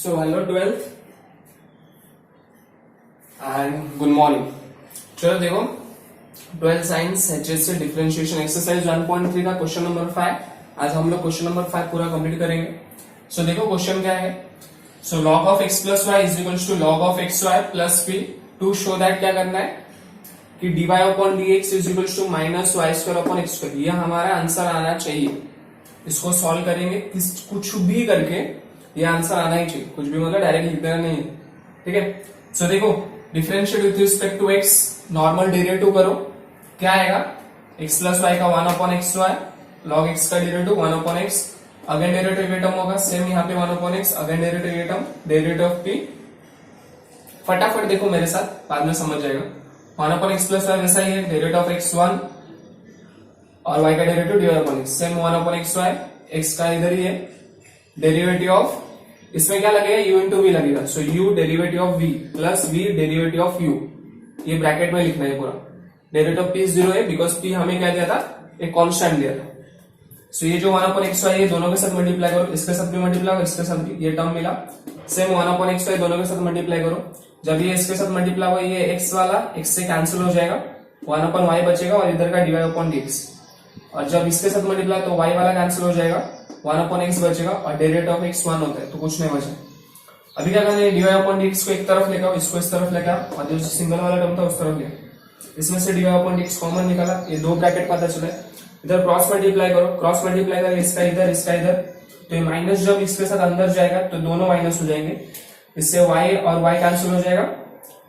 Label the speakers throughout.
Speaker 1: So hello 12th and good morning. चलो देखो 12th science HS से डिफरेंशिएशन एक्सरसाइज 1.3 का क्वेश्चन नंबर 5। आज हम लोग क्वेश्चन नंबर 5 पूरा कंप्लीट करेंगे। सो देखो क्वेश्चन क्या है। So log of x plus y is equal to log of x y plus p. To show that क्या करना है कि dy upon dx is equal to minus y square upon x square. ये हमारा answer आना चाहिए। इसको solve करेंगे कुछ भी करके ये आंसर आना ही चाहिए। कुछ भी मतलब डायरेक्ट लिख देना नहीं है, ठीक है। सो देखो differentiate with respect to x, normal derivative करो। क्या आएगा x प्लस वाई का 1 upon x y, log x का derivative 1 upon x, again derivative term होगा सेम यहाँ पे 1 upon x, again derivative term derivative of p। फटाफट देखो मेरे साथ, बाद में समझ जाएगा। 1 अपॉन एक्स प्लस वाई वैसा ही है, डेरिवेटिव ऑफ x 1 और y का derivative dy upon x, same 1 upon x y, x का इधर ही है डेरिवेटिव ऑफ, इसमें क्या लगेगा u इंटू वी लगेगा। So u derivative of v plus v derivative of u, ये ब्रैकेट में लिखना है पूरा। डेरिवेटिव ऑफ p 0 है बिकॉज p हमें क्या दिया था, एक कांस्टेंट दिया था। सो ये जो 1 अपॉन एक्स वाई, ये दोनों के साथ मल्टीप्लाई करो, इसके साथ भी मल्टीप्लाई करो, इसके साथ भी, ये टर्म मिला सेम 1 अपॉन एक्स वाई, दोनों के साथ मल्टीप्लाई करो। जब ये इसके साथ मल्टीप्लाई हुआ, ये x वाला x से कैंसिल हो जाएगा, 1 अपॉन वाई बचेगा और इधर का dy अपॉन dx। और जब इसके साथ मल्टीप्लाई तो y वाला कैंसिल हो जाएगा, 1 अपॉन एक्स बचेगा और डेरिवेटिव ऑफ x 1 होता है तो कुछ नहीं बचा। अभी क्या करना है, dy अपॉन dx को एक तरफ लेकर इसको इस तरफ लेकर और जो सिंगल वाला टर्म था उस तरफ ले, इसमें से dy अपॉन dx कॉमन निकाला, ये दो ब्रैकेट पता चला। इधर क्रॉस मल्टीप्लाई करो, क्रॉस मल्टीप्लाई करें इसका इधर इसका इधर, तो ये माइनस जब इसके साथ अंदर जाएगा तो दोनों माइनस हो जाएंगे, इससे y और y कैंसिल हो जाएगा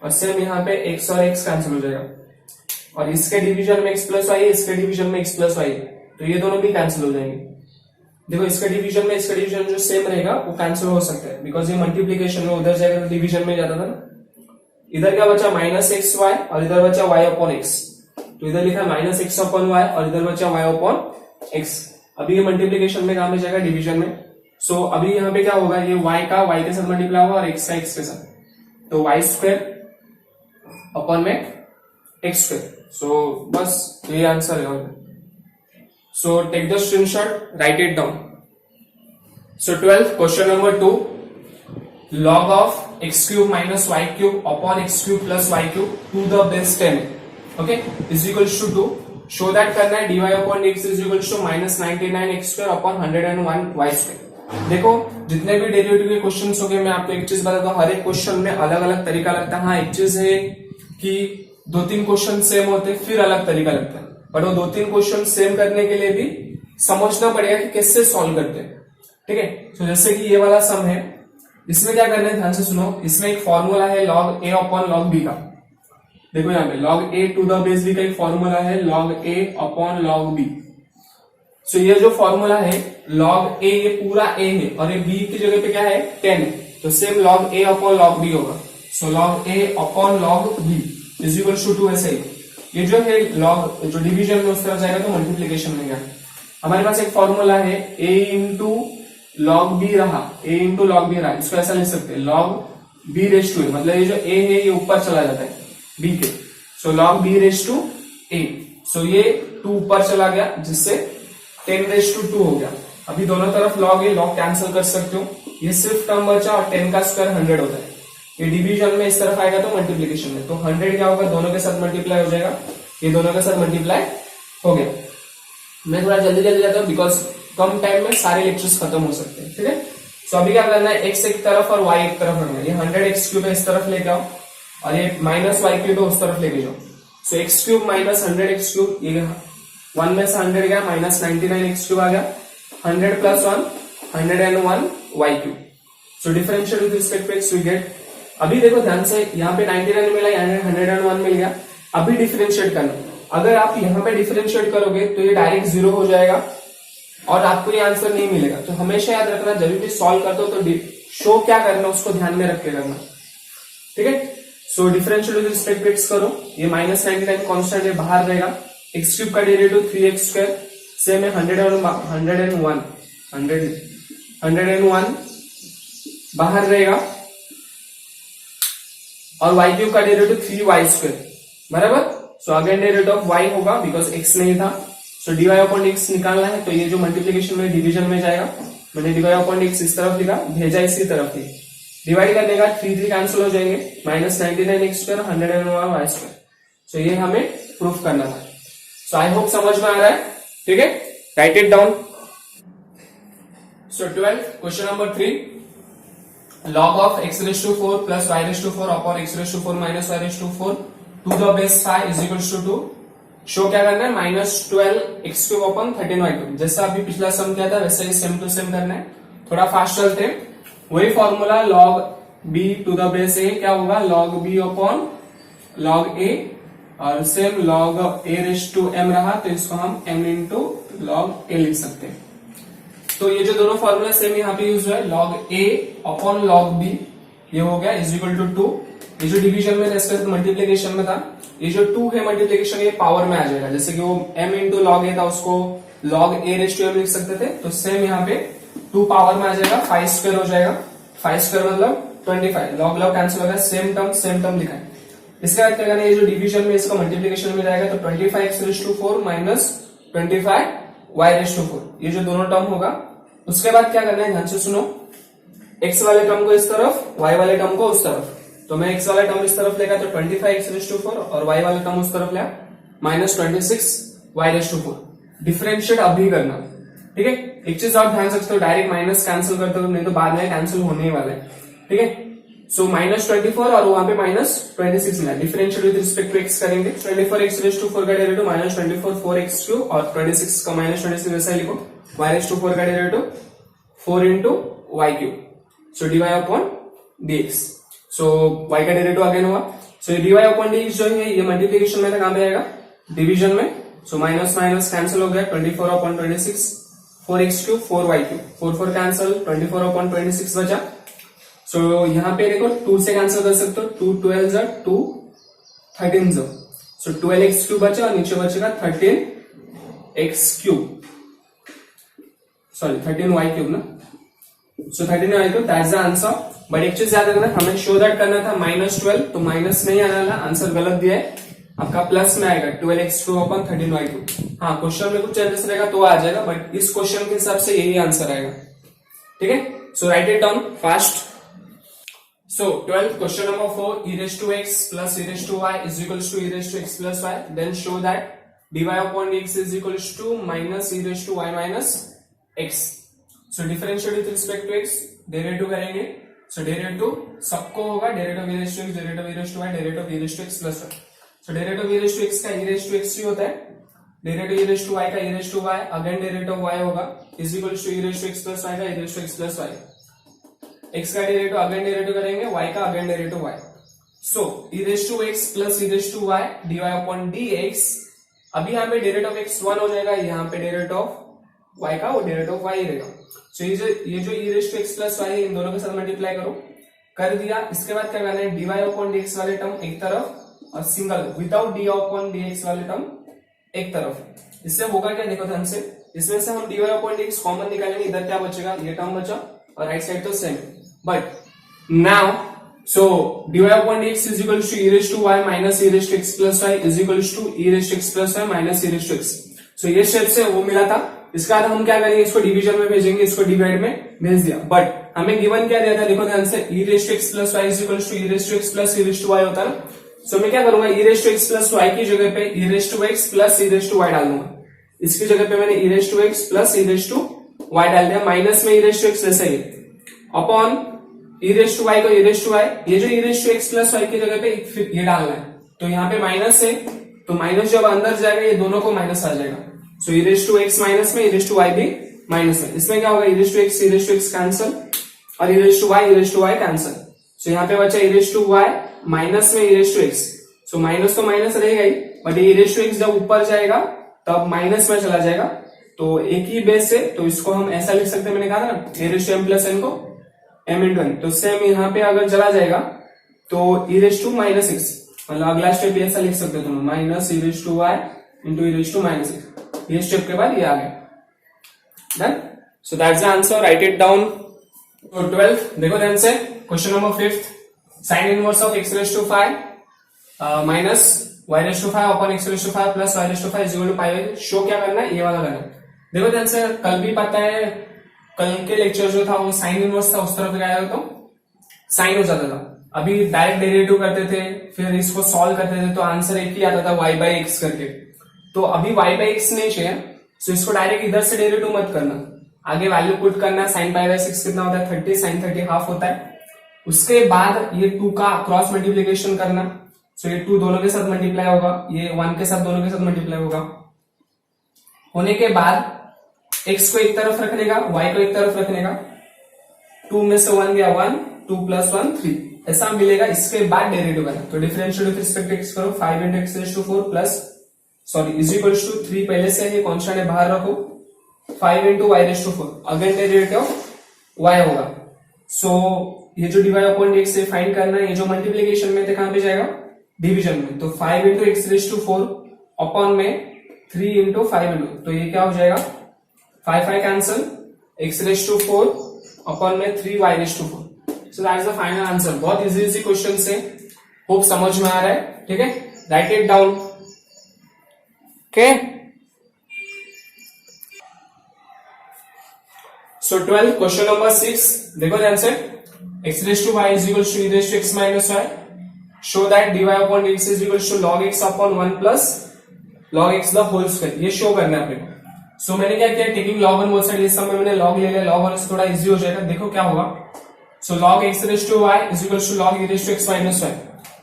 Speaker 1: और सेम यहाँ पे x और x कैंसिल हो जाएगा। और इसके डिवीजन में x प्लस वाई है, इसके डिवीजन में x प्लस वाई है, तो ये दोनों भी कैंसिल हो जाएंगे। देखो इसके डिवीजन में इसका डिवीजन जो सेम रहेगा वो कैंसिल हो सकता है बिकॉज ये मल्टीप्लीकेशन में उधर जाएगा तो डिवीजन में जाता था ना। इधर क्या बचा माइनस एक्स वाई और इधर बचा वाई अपॉन एक्स, तो इधर लिखा माइनस एक्स अपॉन वाई और इधर बचा वाई अपॉन एक्स। अभी ये मल्टीप्लीकेशन में काम में जाएगा डिवीजन में। सो अभी यहाँ पे क्या होगा, ये y का y के साथ मल्टीप्लाई होगा और x का x के साथ, तो वाई स्क्वायर अपॉन में एक्स स्क्वायर। सो बस ये आंसर है। So take the screenshot, write it down. So 12th question number 2, log of x cube minus y cube upon x cube plus y cube to the base 10, okay, is equals to 2. Show that करना है dy upon dx is equals to minus 99 x square upon 101 y square। देखो जितने भी derivative के questions हो गए, मैं आपको एक चीज बताता हूँ, हर एक क्वेश्चन में अलग अलग तरीका लगता है। हाँ एक चीज है कि 2-3 क्वेश्चन सेम होते फिर अलग तरीका लगता है, बट वो 2-3 क्वेश्चन सेम करने के लिए भी समझना पड़ेगा कि कैसे सॉल्व करते हैं, ठीक है। तो जैसे कि ये वाला सम है, इसमें क्या करना है ध्यान से सुनो। इसमें एक फॉर्मूला है log a upon log b का। देखो यहाँ पे log a to the base b का एक फॉर्मूला है log a upon log b। So ये जो फॉर्मूला है log a, ये पूरा a है और ये b की जगह पे क्या है 10 है, तो same log a upon log b होगा। So log a upon log b is equal to 2 ऐसे ही। ये जो है लॉग जो डिवीजन में उस तरफ जाएगा तो मल्टीप्लीकेशन में गया। हमारे पास एक फॉर्मूला है a इंटू लॉग बी रहा, a इंटू लॉग बी रहा, इसको ऐसा लिख सकते हैं log b raise to a, मतलब ये जो a है ये ऊपर चला जाता है b के, so log b raise to a। So ये 2 ऊपर चला गया जिससे 10 रेस टू 2 हो गया। अभी दोनों तरफ लॉग है, लॉग कैंसिल कर सकते हो, ये सिर्फ टर्म बचा और 10 का स्क्वायर 100 होता है। ये डिवीजन में इस तरफ आएगा तो मल्टीप्लीकेशन में, तो 100 क्या होगा, दोनों के साथ मल्टीप्लाई हो जाएगा, ये दोनों के साथ मल्टीप्लाई हो गया। मैं थोड़ा जल्दी जल्दी जाता हूँ बिकॉज कम टाइम में सारे लेक्चर्स खत्म हो सकते हैं, ठीक है। सो अभी क्या करना है, x एक तरफ और y एक तरफ रखना है। ये 100 x क्यूब है इस तरफ लेके आओ और ये माइनस y क्यूब है उस तरफ लेके जाओ। सो x cube minus 100 x cube, ये 1 में से 100 गया, माइनस 99 x क्यूब आ गया, 100 plus 1 101 y cube. So differential with respect to x we get. अभी देखो ध्यान से, यहाँ पे 99 मिला, 101 मिल गया। अभी डिफरेंशिएट करना, अगर आप यहाँ पे डिफरेंशिएट करोगे तो ये डायरेक्ट 0 हो जाएगा और आपको ये आंसर नहीं मिलेगा। तो हमेशा याद रखना, जब भी सॉल्व करते हो तो शो क्या करना उसको ध्यान में रख के करना, ठीक है। So differential with respect to X करो, ये माइनस 99 कॉन्स्टेंट है बाहर रहेगा, एक्स क्यूब का डेरिवेटिव 3x स्क्वायर सेम है 101 बाहर रहेगा और y क्यूब का डेरिवेटिव 3y स्क्वायर बराबर। So again derivative of y होगा बिकॉज x नहीं था, सो dy अपॉन dx निकालना है, तो ये जो मल्टीप्लीकेशन में डिवीजन में जाएगा, मैंने dy अपॉन dx इस तरफ लिखा, भेजा इसी तरफ ही, डिवाइड करने का 3 कैंसिल हो जाएंगे, -99x² 101y²। सो ये हमें प्रूफ करना था। सो आई होप समझ में आ रहा है, ठीक है। Write it down. So 12 question number 3, log of x⁴ plus y⁴ upon x⁴ minus y⁴ to the base 5 is equals to 2। Show क्या करना है, -12x³ upon 13y³। जैसा अभी पिछला सम किया था वैसे ही सेम टू सेम करना है। थोड़ा फास्ट चलते हैं। वही formula log b to the base a क्या होगा, log b upon log a, और सेम log a⁻m रहा तो इसको हम m इंटू log a लिख सकते हैं। तो ये जो दोनों फॉर्मूला सेम यहाँ पे यूज हुआ है, log a upon log b ये हो गया इज इक्वल टू 2। ये जो डिवीजन में था मल्टीप्लीकेशन में था, ये जो 2 है मल्टीप्लीकेशन ये पावर में आ जाएगा। जैसे कि वो m इंटू log a था उसको log a⁻m लिख सकते थे, तो सेम यहाँ पे 2 पावर में आ जाएगा, 5² हो जाएगा। 5² मतलब 25, log log कैंसिल हो गया, सेम टर्म लिखा है। इसके बाद क्या करना है, ये जो डिवीजन में इसका मल्टीप्लीकेशन में जाएगा तो 25x⁴ माइनस 25y⁴, ये जो दोनों टर्म होगा। उसके बाद क्या करना है, ध्यान से सुनो, x वाले टर्म को इस तरफ, y वाले टर्म को उस तरफ। तो मैं x वाला टर्म इस तरफ लेगा तो 25x⁴, और y वाला टर्म उस तरफ लेगा -26y⁴। डिफरेंशिएट अभी करना, ठीक है। एक चीज और ध्यान सकते हो, डायरेक्ट माइनस कैंसिल करते हो नहीं तो बाद में कैंसिल होने ही वाला है, ठीक है। सो -24 और वहां पे -26 मिला, differentiate with respect to x करेंगे। 24x⁴ का डेरिवेटिव -24 4x³ और 26 का -26 वैसा ही लिखो, y⁴ का डेरिवेटिव 4 इंटू y³। सो dy upon dx। So y का डेरिवेटिव अगेन हुआ। सो dy अपॉन dx जो है ये मल्टीप्लीकेशन में था, कहां पे आएगा, डिवीजन में। सो माइनस माइनस कैंसिल हो गया, 24 upon 26, 4x³ 4y³, 4 cancel, 24 upon 26 बचा। सो यहाँ पे देखो 2 से कैंसिल कर सकते हो, 2 12 जा 2 13 जा। सो 12x³ बचा और नीचे बचेगा 13x³, सॉरी 13y³ ना। सो 13y³ that's the answer. But एक चीज याद रखना, हमें शो दैट करना था -12, तो माइनस नहीं आने वाला, आंसर गलत दिया है, आपका प्लस में आएगा 12x³ अपॉन 13y³। हाँ, क्वेश्चन में कुछ चेंजेस रहेगा तो आ जाएगा, बट इस क्वेश्चन के हिसाब से यही आंसर आएगा, ठीक है। So write it down fast. So 12th question number 4, e⁻x plus e⁻y is equals to e⁻x plus y. Then show that dy upon dx is equals to minus e⁻y minus x. So differentiate with respect to x, derivative करेंगे। So derivative सबको होगा, derivative e⁻x, derivative e⁻y, derivative e⁻x plus y. So derivative e⁻x का e⁻x ही होता है, derivative e⁻y का e⁻y, again derivative y होगा is equals to e⁻x plus y का e⁻x plus y। x का डेरिवेटिव अगेन डेरिवेटिव करेंगे, y का again derivative y। सो e⁻x plus e⁻y dy upon dx, अभी यहाँ पे डेरिवेटिव x 1 हो जाएगा, यहाँ पे डेरिवेटिव y का वो डेरिवेटिव y रहेगा। सो ये जो e⁻x प्लस y है, इन दोनों के साथ मल्टीप्लाई करो, कर दिया। इसके बाद क्या करना है, dy अपॉन dx वाले टर्म एक तरफ और single without dy upon dx वाले टर्म एक तरफ। इससे होगा क्या, देखो ध्यान से, इसमें से हम dy अपॉन dx कॉमन निकालेंगे, इधर क्या बचेगा, ये टर्म बचा और राइट साइड तो same. But now, so dy upon dx is equals to e⁻y minus e⁻x plus y is equals to e⁻x plus y minus e⁻x। So ये step से वो मिला था। इसके बाद हम क्या करेंगे, इसको डिवीजन में भेजेंगे, इसको डिवाइड में भेज दिया। बट हमें गिवन क्या दिया था, देखो ध्यान से, e⁻x plus y is equals to e⁻x plus e⁻y होता है। सो मैं क्या करूंगा, e⁻x plus y की जगह पे e⁻x plus e⁻y डाल दूंगा। इसकी जगह पे मैंने e⁻x plus e⁻y डाल दिया, माइनस में e⁻x वैसे ही अपॉन e⁻y को e⁻y, ये जो e⁻x प्लस y की जगह पे ये डालना है, तो यहाँ पे माइनस है, तो माइनस जब अंदर जाएगा ये दोनों को माइनस आ जाएगा। सो e⁻x माइनस में, e⁻y भी माइनस में, इसमें क्या होगा, e⁻x कैंसल और e⁻y कैंसल। सो यहाँ पे बचा e⁻y माइनस में e⁻x। सो माइनस तो माइनस रहेगा ही, बट e⁻x जब ऊपर जाएगा तब माइनस में चला जाएगा, तो एक ही बेस है, तो इसको हम ऐसा लिख सकते हैं, मैंने कहा था ना e⁻m प्लस n को m इंटू n। तो सेम यहाँ पे अगर चला जाएगा तो e⁻x मतलब अगला स्टेप ऐसा लिख सकते हो तुम, माइनस e⁻y इंटू e⁻x। ये स्टेप के बाद ये आ गया, done. So that's the answer, write it down. तो 12th देखो ध्यान से, question number 5th, sine inverse of x⁵ minus y⁵ upon x⁵ plus y⁵ is equal to pi. Show क्या करना है, ये वाला करना है। देखो ध्यान से, कल भी पता है, कल के लेक्चर जो था वो साइन इनवर्स था, उस तरफ गया तो साइन हो जाता था। अभी डायरेक्ट डेरिवेटिव करते थे, फिर इसको सॉल्व करते थे तो आंसर एक ही आता था y बाई एक्स करके। तो अभी y बाई एक्स नहीं चाहिए, तो इसको डायरेक्ट इधर से डेरिवेटिव मत करना, आगे वैल्यू पुट करना। साइन पाई बाई 6 कितना होता है 30, साइन 30 हाफ होता है। उसके बाद ये 2 का क्रॉस मल्टीप्लीकेशन करना, सो ये 2 दोनों के साथ मल्टीप्लाई होगा, ये 1 के साथ दोनों के साथ मल्टीप्लाई होगा। होने के बाद x को एक तरफ रखने का, y को एक तरफ रखने का, 2 में से 1 गया 1, 2 प्लस 1 3 ऐसा मिलेगा। इसके बाद डेरिवेटिव करना, तो differential with respect to x करो, 5 into x raise to 4 plus sorry is equal to 3 पहले से है कांस्टेंट है बाहर रखो, 5 into y raise to 4 again derivative y होगा। सो ये जो डिवाइड अपॉन dx से फाइंड करना है, ये जो मल्टीप्लीकेशन में थे कहां पे जाएगा डिवीजन में, तो 5 into x raise to 4 upon में 3 इंटू 5 इंटू, तो ये क्या हो जाएगा 5 5 cancel, x raise to 4 upon में 3 y raise to 4। So that is the final answer. बहुत इजी इजी क्वेश्चन से, होप समझ में आ रहा है, ठीक है, write it down. Okay, so 12 question number 6 देखो ध्यान से, x raise to y is equal to e raise to x minus y, show that dy upon dx is equal to log x upon 1 plus log x the whole square, ये show करना है अपने को। So मैंने क्या किया, taking log on both side, इस समय मैंने log ले लिया, log ऑन से थोड़ा इजी हो जाएगा। देखो क्या होगा, so log x raise to y is equal to log e raise to x minus y।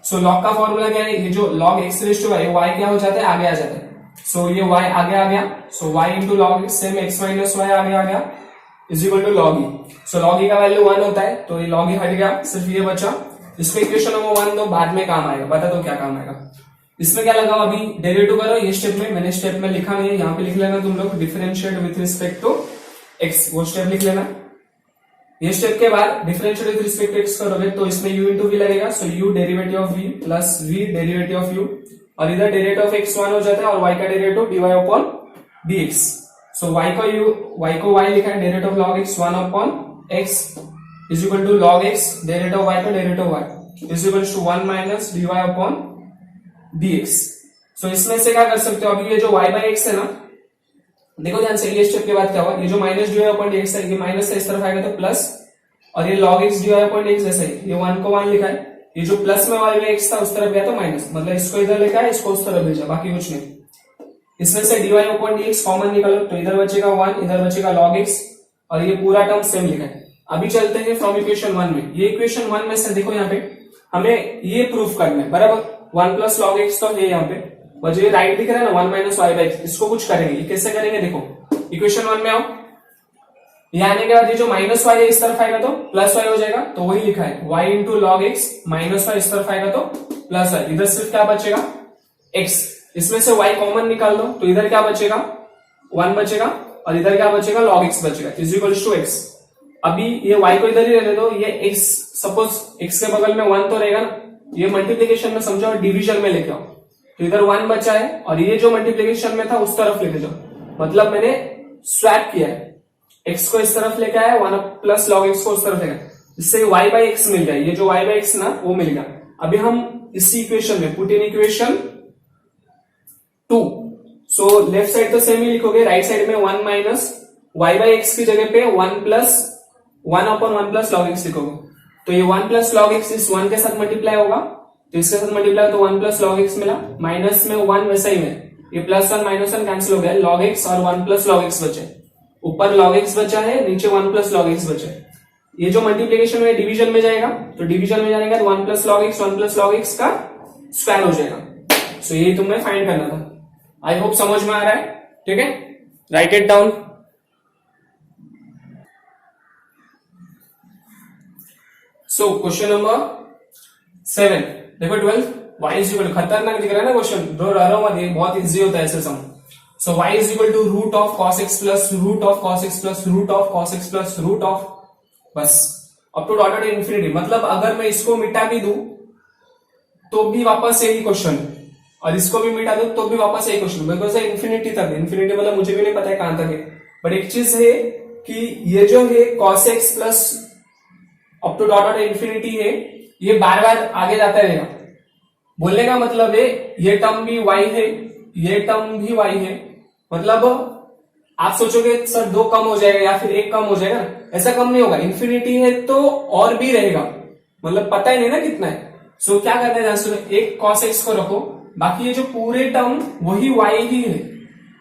Speaker 1: So log का फॉर्मूला क्या है, ये जो log x raise to y, y क्या हो जाता है आगे आ जाता है, सो ये y आगे आ गया, so y into log x same x minus y आगे आ गया is equal to log e। So log e का वैल्यू 1 होता है, तो ये log e हट गया, सिर्फ ये बचा। इसको इक्वेशन नंबर 1 दो, बाद में काम आएगा, बता दो क्या काम आएगा। इसमें क्या लगाओ, अभी डेरिवेटिव करो, ये स्टेप में मैंने स्टेप में लिखा नहीं है, यहाँ पे लिख लेना तुम लोग, differentiate with respect to x, वो स्टेप लिख लेना। ये स्टेप के बाद differentiate with respect to x करोगे तो इसमें u इंटू v लगेगा, so u derivative of v plus v derivative of u, और इधर डेरिवेटिव ऑफ x 1 हो जाता है और y का derivative dy upon dx। So y को y लिखा है, derivative of log x 1 upon x is equal to log x derivative of y का derivative y is equal to 1 minus dy upon dx। So इसमें से क्या कर सकते हो, अभी ये जो y बाई एक्स है ना, देखो ध्यान से, ये स्टेप के बाद क्या हुआ, ये जो माइनस dy अपॉन dx है, ये माइनस से इस तरफ आएगा तो प्लस, और ये log x dy upon dx जैसे ये 1 को 1 लिखा है, ये जो प्लस में y बाई एक्स था उस तरफ गया तो माइनस, मतलब इसको इधर लिखा है, इसको उस तरफ भेजा, बाकी कुछ नहीं। इसमें से dy अपॉन dx कॉमन निकालो, तो इधर बचेगा 1, इधर बचेगा log x, और ये पूरा टर्म सेम लिखा है। अभी चलते हैं फ्रॉम इक्वेशन 1 में, ये इक्वेशन 1 में से देखो यहाँ पे हमें ये प्रूफ करना है, बराबर 1 प्लस log x तो है यहाँ पे, और जो राइट दिख रहा है ना 1 माइनस वाई बाई, इसको कुछ करेंगे, ये कैसे करेंगे देखो, इक्वेशन 1 में आओ, ये आने के बाद ये जो माइनस वाई है इस तरफ आएगा तो प्लस वाई हो जाएगा, तो वही लिखा है y into log x, minus y इस तरफ आएगा तो प्लस वाई, इधर सिर्फ क्या बचेगा x, इसमें से y कॉमन निकाल दो, तो इधर क्या बचेगा 1 बचेगा, और इधर क्या बचेगा log x बचेगा इज इक्वल टू x। अभी ये y को इधर ही रहने दो, ये x सपोज x के बगल में 1 तो रहेगा ना, ये मल्टीप्लीकेशन में समझो और डिवीजन में लेके आओ, तो इधर 1 बचा है, और ये जो मल्टीप्लीकेशन में था उस तरफ लेके जाओ, मतलब मैंने स्वैप किया है, x को इस तरफ लेके आया, 1 प्लस log x को उस तरफ लेके, इससे y बाई एक्स मिल गया, ये जो y बाई एक्स ना वो मिल गया। अभी हम इसी इक्वेशन में put in equation 2, so left side तो सेम ही लिखोगे, राइट साइड में 1 माइनस y बाई एक्स की जगह पे 1 अपॉन 1 प्लस log x लिखोगे, तो ये 1 प्लस log x इस 1 के साथ मल्टीप्लाई होगा, तो इसके साथ मल्टीप्लाई तो 1 प्लस log x मिला, माइनस में 1 वैसा ही में, ये प्लस 1 माइनस 1 कैंसिल हो गया, log x और 1 प्लस log x बचे, ऊपर log x बचा है, नीचे 1 प्लस log x बचा है। ये जो मल्टीप्लीकेशन में डिवीजन में जाएगा, तो डिवीजन में जाने का 1 plus log x 1 plus log x का स्क्वायर हो जाएगा। सो ये तुम्हें फाइंड करना था, आई होप समझ में आ रहा है, ठीक है, write it down. So question number 7 देखो 12, y इज इक्वल, खतरनाक दिख रहा है ना क्वेश्चन, डरो मत, ये बहुत इजी होता है ऐसे sum. So y is equal to root of cos x plus root of cos x plus root of cos x plus root of, बस अप टू डॉट इन्फिनिटी, मतलब अगर मैं इसको मिटा भी दूं तो भी वापस यही क्वेश्चन, और इसको भी मिटा दो तो भी वापस यही क्वेश्चन, बिकॉज इन्फिनिटी तक, इन्फिनिटी मतलब मुझे भी नहीं पता है कहां तक है, बट एक चीज है कि ये जो है cos x plus up to dot infinity है, ये बार बार आगे जाता रहेगा। बोलने का मतलब है ये टर्म भी y है, ये टर्म भी y है, मतलब आप सोचोगे सर 2 कम हो जाएगा या फिर 1 कम हो जाएगा, ऐसा कम नहीं होगा, इन्फिनिटी है तो और भी रहेगा, मतलब पता ही नहीं ना कितना है। सो क्या करना है ध्यान सुनो, एक cos x को रखो, बाकी ये जो पूरे टर्म वही y ही है।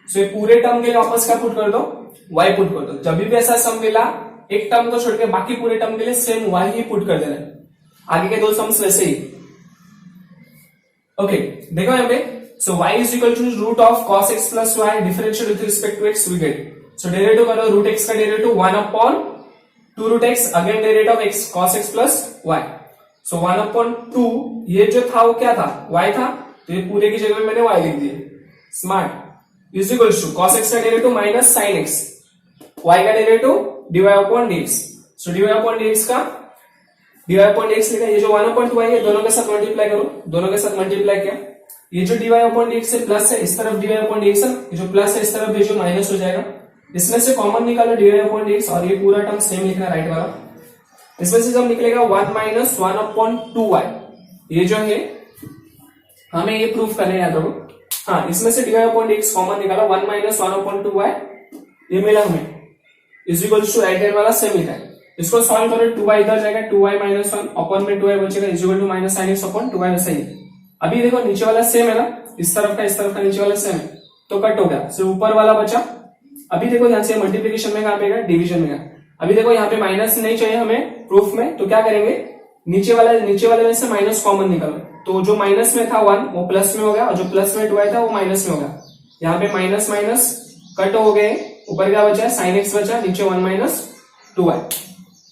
Speaker 1: सो ये पूरे टर्म के लिए वापस क्या पुट कर दो, y पुट कर दो। जब भी ऐसा सम मिला एक टर्म को छोड़ के बाकी पूरे टर्म के लिए सेम y ही पुट कर देना है। आगे के दो सम्स वैसे ही। ओके देखो यहाँ पे, so y is equal to root of cos x plus y differential with respect to x we get. So derivative करो, रूट x का derivative 1 upon 2 root x, again derivative of x cos x plus y। So 1 upon 2, ये जो था वो क्या था, y था, तो ये पूरे की जगह में मैंने y लिख दिया, smart. Is equal to cos x का derivative minus sin x, y का derivative dy upon dx। So dy upon dx का dy अपॉन dx लिखा, ये जो 1 अपॉन 2y है दोनों के साथ मल्टीप्लाई करो, दोनों के साथ मल्टीप्लाई किया, ये जो dy अपॉन dx से प्लस है इस तरफ dy अपॉन dx है, ये जो प्लस है इस तरफ भेजो माइनस हो जाएगा, इसमें से कॉमन निकालो dy अपॉन dx और ये पूरा टर्म सेम लिखना राइट वाला। इसमें से जब निकलेगा 1 माइनस 1 अपॉन 2y, ये जो है हमें ये प्रूफ करना है, याद रखो। हाँ, इसमें से dy अपॉन dx कॉमन निकाला, 1 माइनस 1 अपॉन 2y ये मिला हमें, is equal to right hand वाला सेम लिखा है। इसको सॉल्व करो, 2y इधर जाएगा, 2y माइनस 1 अपॉन में 2y बचेगा, is equal to minus sin x upon 2y वैसा ही। अभी देखो नीचे वाला सेम है ना, इस तरफ का नीचे वाला सेम है, तो कट हो गया, सिर्फ ऊपर वाला बचा। अभी देखो ध्यान से, मल्टीप्लीकेशन में कहां पे गया, डिवीजन में गया। अभी देखो यहाँ पे माइनस नहीं चाहिए हमें प्रूफ में, तो क्या करेंगे, नीचे वाले में से माइनस कॉमन निकालो, तो जो माइनस में था 1 वो प्लस में हो गया, और जो प्लस में 2y था वो माइनस में हो गया। यहाँ पे माइनस माइनस कट हो गए, ऊपर क्या बचा, sin x बचा, नीचे 1 माइनस 2y।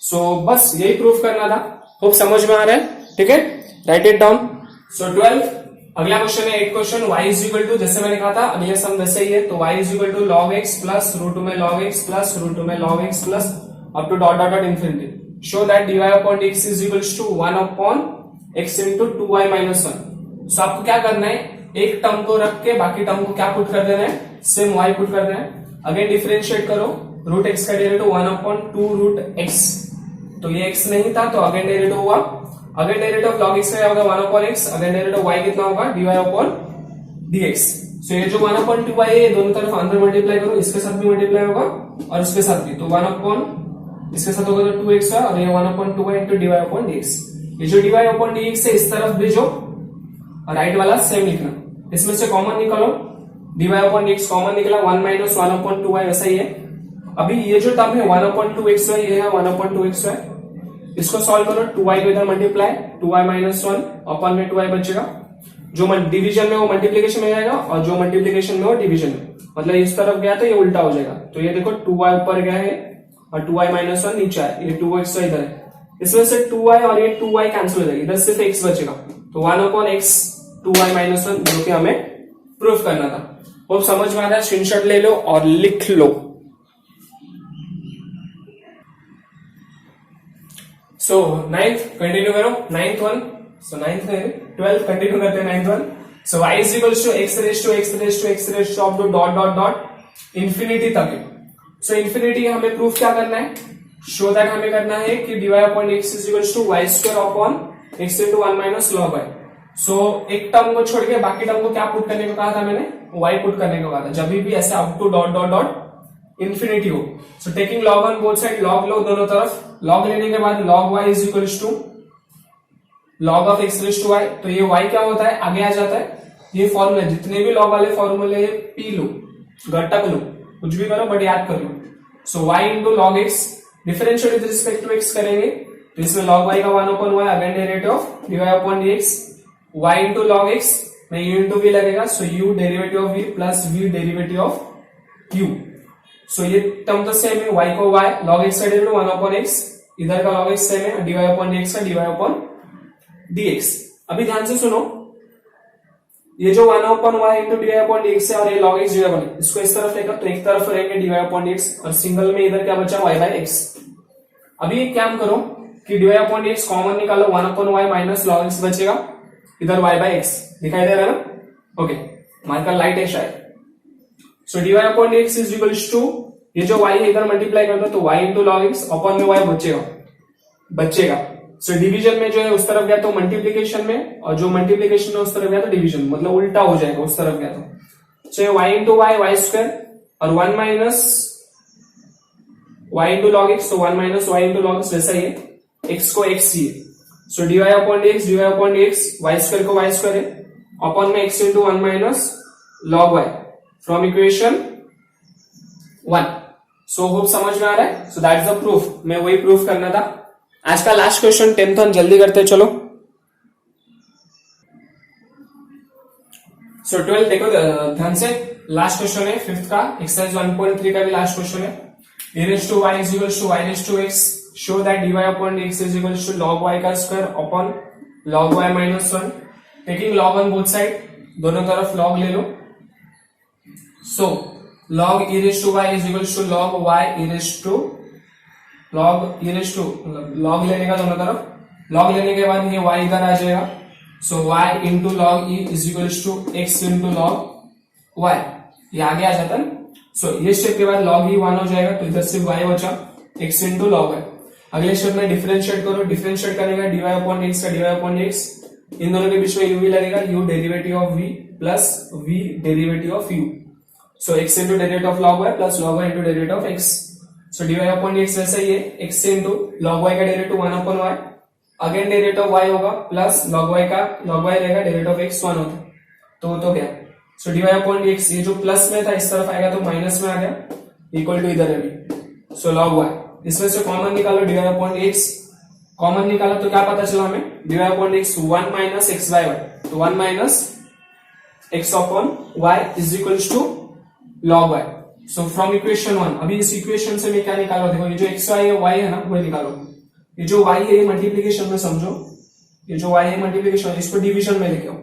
Speaker 1: सो बस यही प्रूफ करना था, होप समझ में आ रहा है, ठीक है, राइट इट डाउन। सो 12 अगला क्वेश्चन है 8 question, y is equal to, जैसे मैंने कहा था अगले सम वैसे ही है, तो y is equal to log x plus root में log x प्लस रूट में log x plus up to dot dot dot infinity. Show that dy upon dx is equal to 1 upon x into 2y minus 1। So आपको क्या करना है, एक term को रख के बाकी टर्म को क्या पुट कर देना है, सेम y पुट कर देना है। अगेन डिफरेंशिएट करो, रूट x का डेरिवेटिव 1 अपॉन 2 रूट x, तो ये x नहीं था तो अगेन डेरिवेटिव हुआ, again derivative of log x का होगा 1 upon x, again derivative y कितना होगा, dy अपॉन dx। सो ये जो 1 अपॉन 2y है दोनों तरफ अंदर मल्टीप्लाई करो, इसके साथ भी मल्टीप्लाई होगा और इसके साथ भी, तो 1 अपॉन इसके साथ होगा तो 2x और ये 1 upon 2y into dy upon dx। ये जो dy अपॉन dx है इस तरफ भेजो और राइट वाला सेम लिखना, इसमें से कॉमन निकालो, dy अपॉन dx कॉमन निकला, 1 माइनस 1 अपॉन 2y वैसा ही है। अभी ये जो टर्म है 1 अपॉन 2xy, ये है 1 अपॉन 2xy, इसको सॉल्व करो, 2y को इधर मल्टीप्लाई, 2y माइनस 1 अपॉन में 2y बचेगा, जो डिवीजन में वो मल्टीप्लीकेशन में जाएगा और जो मल्टीप्लीकेशन में वो डिवीजन में, मतलब इस तरफ गया तो ये उल्टा हो जाएगा। तो ये देखो 2y ऊपर गया है और 2y माइनस 1 नीचे है, ये 2x इधर है, इसमें से 2y और ये 2y कैंसिल हो जाएगा, इधर सिर्फ x बचेगा, तो 1 अपॉन x 2y माइनस 1 जो कि हमें प्रूफ करना था। वो समझ में आ रहा है, स्क्रीनशॉट ले लो और लिख लो। सो 9th कंटिन्यू करो, 9th वन, सो 9th है 12 कंटिन्यू करते हैं 9th one. So y is equals to x raise to x raise to x raise to up to dot dot dot infinity तक है। सो इंफिनिटी हमें प्रूफ क्या करना है, शो दैट हमें करना है कि dy upon x is equals to y square upon x into 1 minus log y। So एक टर्म को छोड़ के बाकी टर्म को क्या पुट करने को कहा था मैंने, y पुट करने को कहा था, जब भी ऐसे up to dot dot dot infinity हो। So taking log on both side, log लो दोनों तरफ, log लेने के बाद log y is equals to log of x raise to y, तो ये y क्या होता है आगे आ जाता है, ये फॉर्मूला जितने भी log वाले फॉर्मूले पी लो, घटक लो, कुछ भी करो बट याद कर लो। So y into log x, differential with respect to x करेंगे तो इसमें log y का 1 upon y, again derivative of dy upon dx, y into log x में u इंटू v लगेगा, so u derivative of v plus v derivative of u। So ये term तो same है, y को y, log x का derivative 1 upon x, इधर का log x same है, dy अपॉन dx का dy अपॉन dx। अभी ध्यान से सुनो, ये जो 1 upon y into dy upon dx है और ये log x dy अपॉन, इसको इस तरफ लेकर तो एक तरफ रहेंगे dy अपॉन dx और सिंगल में इधर क्या बचा y बाय x। अभी एक काम करो कि dy अपॉन dx कॉमन निकालो, 1 upon y minus log x बचेगा, इधर y बाय x दिखाई दे रहा है ना, ओके मार्कर लाइट है शायद। So dy upon dx is equals to, ये जो y है इधर मल्टीप्लाई कर दो तो y into log x upon में y बचेगा। सो डिवीजन में जो है उस तरफ गया तो मल्टीप्लीकेशन में, और जो मल्टीप्लीकेशन में उस तरफ गया तो डिवीजन, मतलब उल्टा हो जाएगा उस तरफ गया तो। सो y इंटू y स्क्वायर और 1 minus y into log x, तो 1 minus y into log x वैसा ही है, x को x ही है। So dy upon dx y square को वाई स्क्वायर है अपॉन में x into 1 minus log y from equation 1. So hope समझ में आ रहा है. So that is the proof. मैं वही प्रूफ करना था. आज का लास्ट क्वेश्चन 10th जल्दी करते हैं. चलो. सो 12 देखो ध्यान से. लास्ट क्वेश्चन है 5th का एक्सरसाइज 1.3 का भी लास्ट क्वेश्चन है. e raised to y is equals to y raised to x. Show that dy upon dx is equals to log y का square upon log y minus 1. Taking log on both side. दोनों तरफ log ले लो. So log e raised to y is equals to log y e raised to log लेने का दोनों तरफ. log लेने के बाद ये y इधर आ जाएगा. So y into log e is equals to x into log y. ये आगे आ जाता है. सो ये स्टेप के बाद log e 1 हो जाएगा तो इधर सिर्फ y बचा x into log y. अगले स्टेप में डिफरेंशिएट करो. डिफरेंशिएट करने का dy अपॉन x का dy अपॉन x. इन दोनों के बीच में u भी लगेगा. u derivative of v plus v derivative of u. So x into derivative of log y plus log y into derivative of x. So dy upon x वैसा ही है. x into log y का derivative 1 upon y. Again derivative of y होगा plus log y रहेगा derivative of x 1 होता है तो क्या. सो dy upon dx ये जो प्लस में था इस तरफ आएगा तो माइनस में आ गया इक्वल टू इधर है भी. सो log y इसमें से कॉमन निकालो. dy अपॉन dx कॉमन निकाला तो क्या पता चला हमें. dy upon dx 1 minus x by y. तो 1 minus x upon y is equals to log y. So from equation 1 अभी इस इक्वेशन से मैं क्या निकालो. देखो ये जो x y है y है ना वो निकालो. ये जो y है ये मल्टीप्लीकेशन में समझो. ये जो y है मल्टीप्लीकेशन इसको डिवीजन में लेके आओ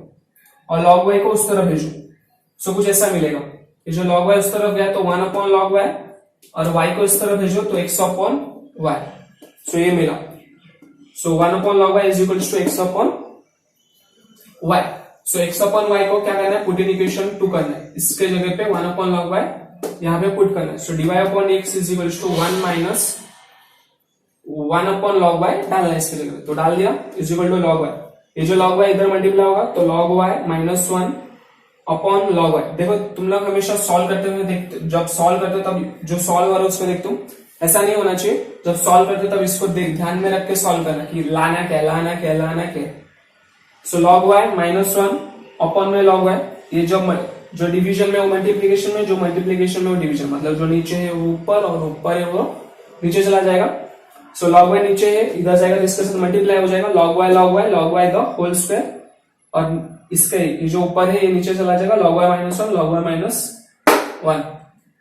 Speaker 1: और log y को उस तरफ भेजो. सो कुछ ऐसा मिलेगा. ये जो log y उस तरफ गया तो 1 अपॉन log y और y को इस तरफ भेजो तो x अपॉन y. सो ये मिला. So 1 upon log y is equal to x upon y. So x upon y को क्या करना है पुट इन इक्वेशन 2 करना है. इसके जगह पे 1 अपॉन log y यहाँ पे पुट करना है. So dy upon x is equal to 1 minus 1 upon log y डालना है इसके जगह. तो डाल दिया is equal to log y. ये जो log y इधर मल्टीप्लाई होगा तो log y minus 1 upon log y. देखो तुम लोग हमेशा सॉल्व करते हुए देखते. जब सॉल्व करते हो तब जो सॉल्व हो रहा है उसको देखते हो. ऐसा नहीं होना चाहिए. जब सॉल्व करते हो तब इसको ध्यान में रख के सॉल्व करना कि लाना क्या. सो log y माइनस 1 अपॉन में log y. ये जो डिवीजन में वो मल्टीप्लीकेशन में, जो मल्टीप्लीकेशन में वो डिवीजन. मतलब जो नीचे है वो ऊपर और ऊपर है वो नीचे चला जाएगा. सो log y नीचे है इधर जाएगा तो इसके साथ मल्टीप्लाई हो जाएगा. log y the whole square और इसका ये जो ऊपर है ये नीचे चला जाएगा. log y minus 1 log y minus 1.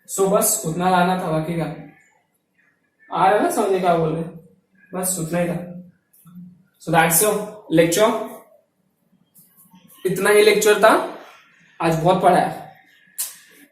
Speaker 1: सो बस उतना लाना था. बाकी का आ रहा है ना समझे क्या बोल रहे. बस उतना ही था. So that's your lecture. इतना ही लेक्चर था आज. बहुत पढ़ा है.